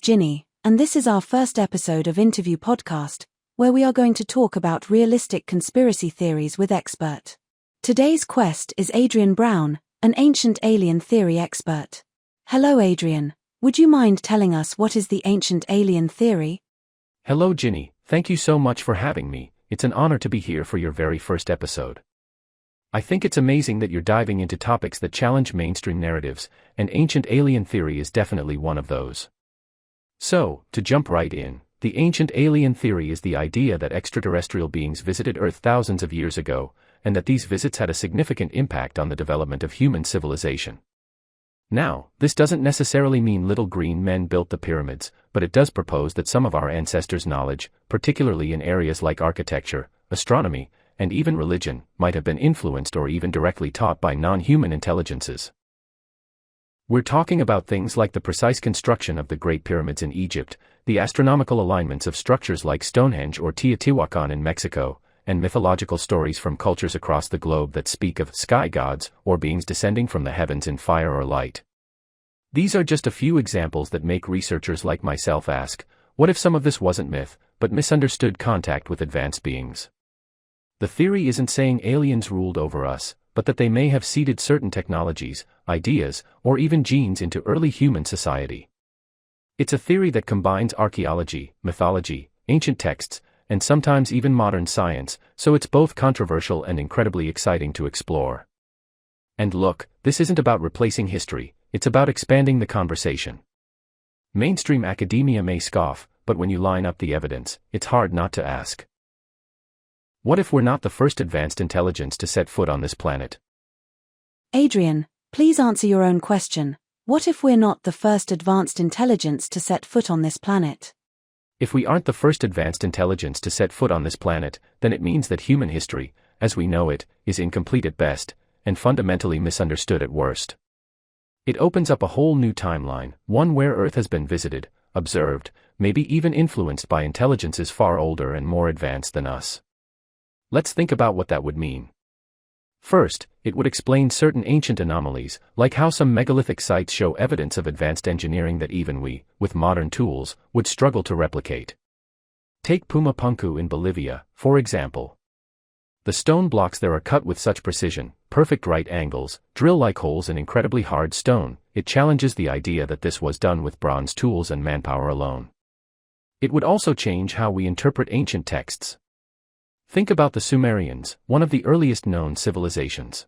Ginny, and this is our first episode of Interview Podcast, where we are going to talk about realistic conspiracy theories with expert. Today's guest is Adrien Brown, an ancient alien theory expert. Hello Adrien, would you mind telling us what is the ancient alien theory? Hello Ginny, thank you so much for having me. It's an honor to be here for your very first episode. I think it's amazing that you're diving into topics that challenge mainstream narratives, and ancient alien theory is definitely one of those. So, to jump right in, the ancient alien theory is the idea that extraterrestrial beings visited Earth thousands of years ago, and that these visits had a significant impact on the development of human civilization. Now, this doesn't necessarily mean little green men built the pyramids, but it does propose that some of our ancestors' knowledge, particularly in areas like architecture, astronomy, and even religion, might have been influenced or even directly taught by non-human intelligences. We're talking about things like the precise construction of the Great Pyramids in Egypt, the astronomical alignments of structures like Stonehenge or Teotihuacan in Mexico, and mythological stories from cultures across the globe that speak of sky gods or beings descending from the heavens in fire or light. These are just a few examples that make researchers like myself ask, what if some of this wasn't myth, but misunderstood contact with advanced beings? The theory isn't saying aliens ruled over us, but that they may have seeded certain technologies, ideas, or even genes into early human society. It's a theory that combines archaeology, mythology, ancient texts, and sometimes even modern science, so it's both controversial and incredibly exciting to explore. And look, this isn't about replacing history, it's about expanding the conversation. Mainstream academia may scoff, but when you line up the evidence, it's hard not to ask. What if we're not the first advanced intelligence to set foot on this planet? Adrien, please answer your own question. What if we're not the first advanced intelligence to set foot on this planet? If we aren't the first advanced intelligence to set foot on this planet, then it means that human history, as we know it, is incomplete at best, and fundamentally misunderstood at worst. It opens up a whole new timeline, one where Earth has been visited, observed, maybe even influenced by intelligences far older and more advanced than us. Let's think about what that would mean. First, it would explain certain ancient anomalies, like how some megalithic sites show evidence of advanced engineering that even we, with modern tools, would struggle to replicate. Take Pumapunku in Bolivia, for example. The stone blocks there are cut with such precision, perfect right angles, drill-like holes in incredibly hard stone. It challenges the idea that this was done with bronze tools and manpower alone. It would also change how we interpret ancient texts. Think about the Sumerians, one of the earliest known civilizations.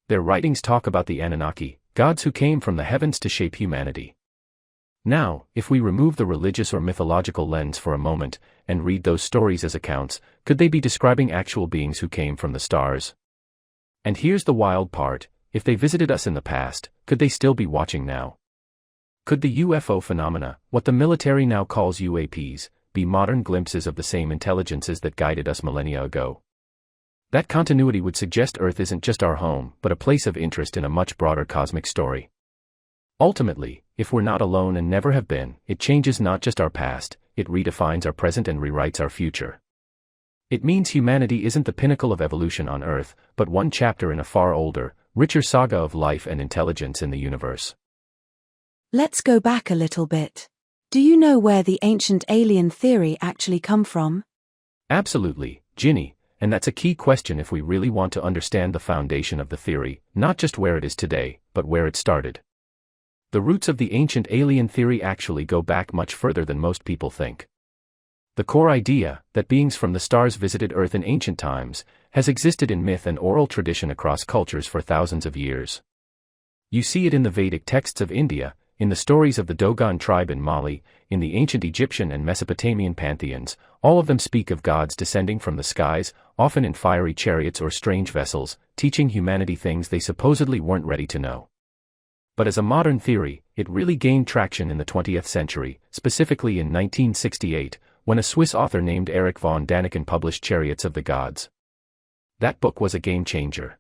Their writings talk about the Anunnaki, gods who came from the heavens to shape humanity. Now, if we remove the religious or mythological lens for a moment, and read those stories as accounts, could they be describing actual beings who came from the stars? And here's the wild part, if they visited us in the past, could they still be watching now? Could the UFO phenomena, what the military now calls UAPs, be modern glimpses of the same intelligences that guided us millennia ago? That continuity would suggest Earth isn't just our home, but a place of interest in a much broader cosmic story. Ultimately, if we're not alone and never have been, it changes not just our past, it redefines our present and rewrites our future. It means humanity isn't the pinnacle of evolution on Earth, but one chapter in a far older, richer saga of life and intelligence in the universe. Let's go back a little bit. Do you know where the ancient alien theory actually come from? Absolutely, Ginny, and that's a key question if we really want to understand the foundation of the theory, not just where it is today, but where it started. The roots of the ancient alien theory actually go back much further than most people think. The core idea, that beings from the stars visited Earth in ancient times, has existed in myth and oral tradition across cultures for thousands of years. You see it in the Vedic texts of India, in the stories of the Dogon Tribe in Mali, in the ancient Egyptian and Mesopotamian pantheons. All of them speak of gods descending from the skies, often in fiery chariots or strange vessels, teaching humanity things they supposedly weren't ready to know. But as a modern theory, it really gained traction in the 20th century, specifically in 1968, when a Swiss author named Erich von Däniken published Chariots of the Gods. That book was a game changer.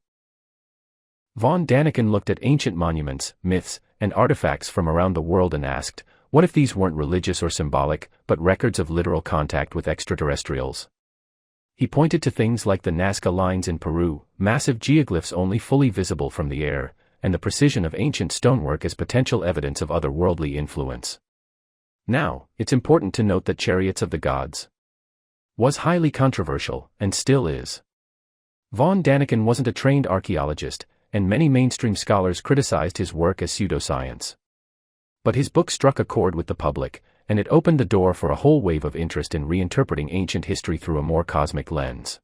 Von Däniken looked at ancient monuments, myths, and artifacts from around the world and asked, what if these weren't religious or symbolic, but records of literal contact with extraterrestrials? He pointed to things like the Nazca lines in Peru, massive geoglyphs only fully visible from the air, and the precision of ancient stonework as potential evidence of otherworldly influence. Now, it's important to note that Chariots of the Gods was highly controversial, and still is. Von Daniken wasn't a trained archaeologist, and many mainstream scholars criticized his work as pseudoscience. But his book struck a chord with the public, and it opened the door for a whole wave of interest in reinterpreting ancient history through a more cosmic lens.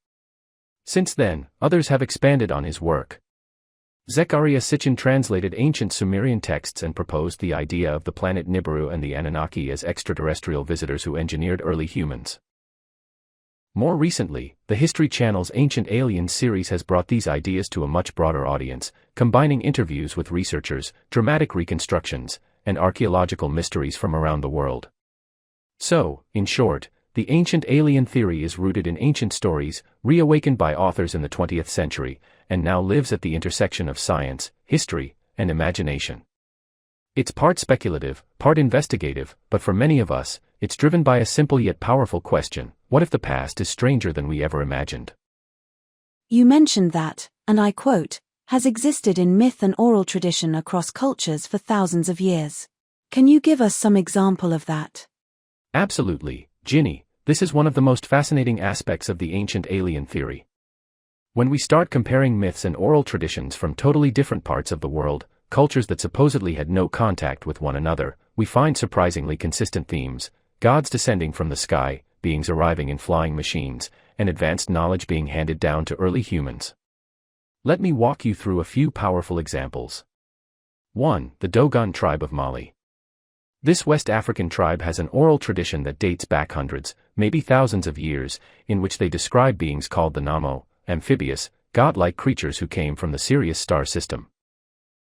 Since then, others have expanded on his work. Zecharia Sitchin translated ancient Sumerian texts and proposed the idea of the planet Nibiru and the Anunnaki as extraterrestrial visitors who engineered early humans. More recently, the History Channel's Ancient Aliens series has brought these ideas to a much broader audience, combining interviews with researchers, dramatic reconstructions, and archaeological mysteries from around the world. So, in short, the ancient alien theory is rooted in ancient stories, reawakened by authors in the 20th century, and now lives at the intersection of science, history, and imagination. It's part speculative, part investigative, but for many of us, it's driven by a simple yet powerful question: what if the past is stranger than we ever imagined? You mentioned that, and I quote, has existed in myth and oral tradition across cultures for thousands of years. Can you give us some example of that? Absolutely, Ginny. This is one of the most fascinating aspects of the ancient alien theory. When we start comparing myths and oral traditions from totally different parts of the world, cultures that supposedly had no contact with one another, we find surprisingly consistent themes: gods descending from the sky, beings arriving in flying machines, and advanced knowledge being handed down to early humans. Let me walk you through a few powerful examples. 1. The Dogon Tribe of Mali. This West African tribe has an oral tradition that dates back hundreds, maybe thousands of years, in which they describe beings called the Namo, amphibious, godlike creatures who came from the Sirius star system.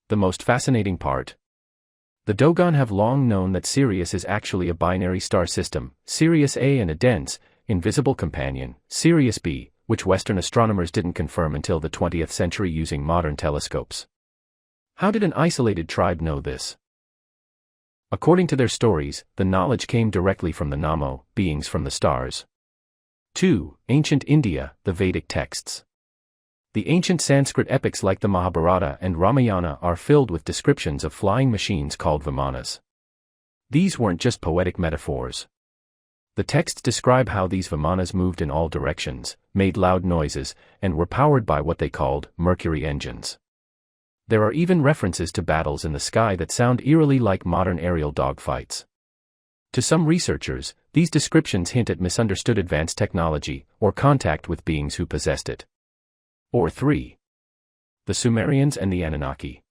The most fascinating part: the Dogon have long known that Sirius is actually a binary star system, Sirius A, and a dense, invisible companion, Sirius B, which Western astronomers didn't confirm until the 20th century using modern telescopes. How did an isolated tribe know this? According to their stories, the knowledge came directly from the Namo, beings from the stars. 2. Ancient India, the Vedic texts. The ancient Sanskrit epics like the Mahabharata and Ramayana are filled with descriptions of flying machines called vimanas. These weren't just poetic metaphors. The texts describe how these vimanas moved in all directions, made loud noises, and were powered by what they called Mercury engines. There are even references to battles in the sky that sound eerily like modern aerial dogfights. To some researchers, these descriptions hint at misunderstood advanced technology, or contact with beings who possessed it. Or 3. The Sumerians and the Anunnaki.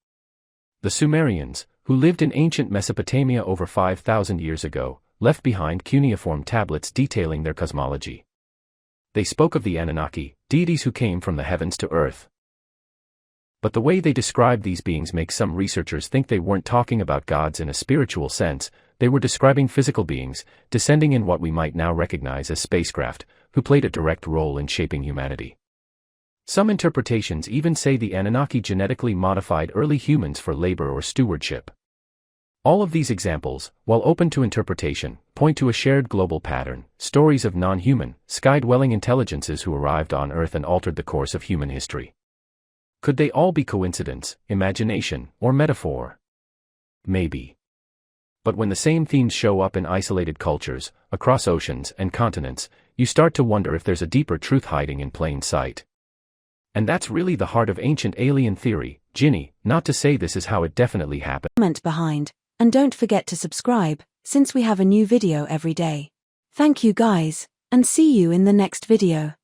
The Sumerians, who lived in ancient Mesopotamia over 5,000 years ago, left behind cuneiform tablets detailing their cosmology. They spoke of the Anunnaki, deities who came from the heavens to earth. But the way they describe these beings makes some researchers think they weren't talking about gods in a spiritual sense. They were describing physical beings, descending in what we might now recognize as spacecraft, who played a direct role in shaping humanity. Some interpretations even say the Anunnaki genetically modified early humans for labor or stewardship. All of these examples, while open to interpretation, point to a shared global pattern: stories of non-human, sky-dwelling intelligences who arrived on Earth and altered the course of human history. Could they all be coincidence, imagination, or metaphor? Maybe. But when the same themes show up in isolated cultures, across oceans and continents, you start to wonder if there's a deeper truth hiding in plain sight. And that's really the heart of ancient alien theory, Ginny, not to say this is how it definitely happened. Comment behind, and don't forget to subscribe, since we have a new video every day. Thank you guys, and see you in the next video.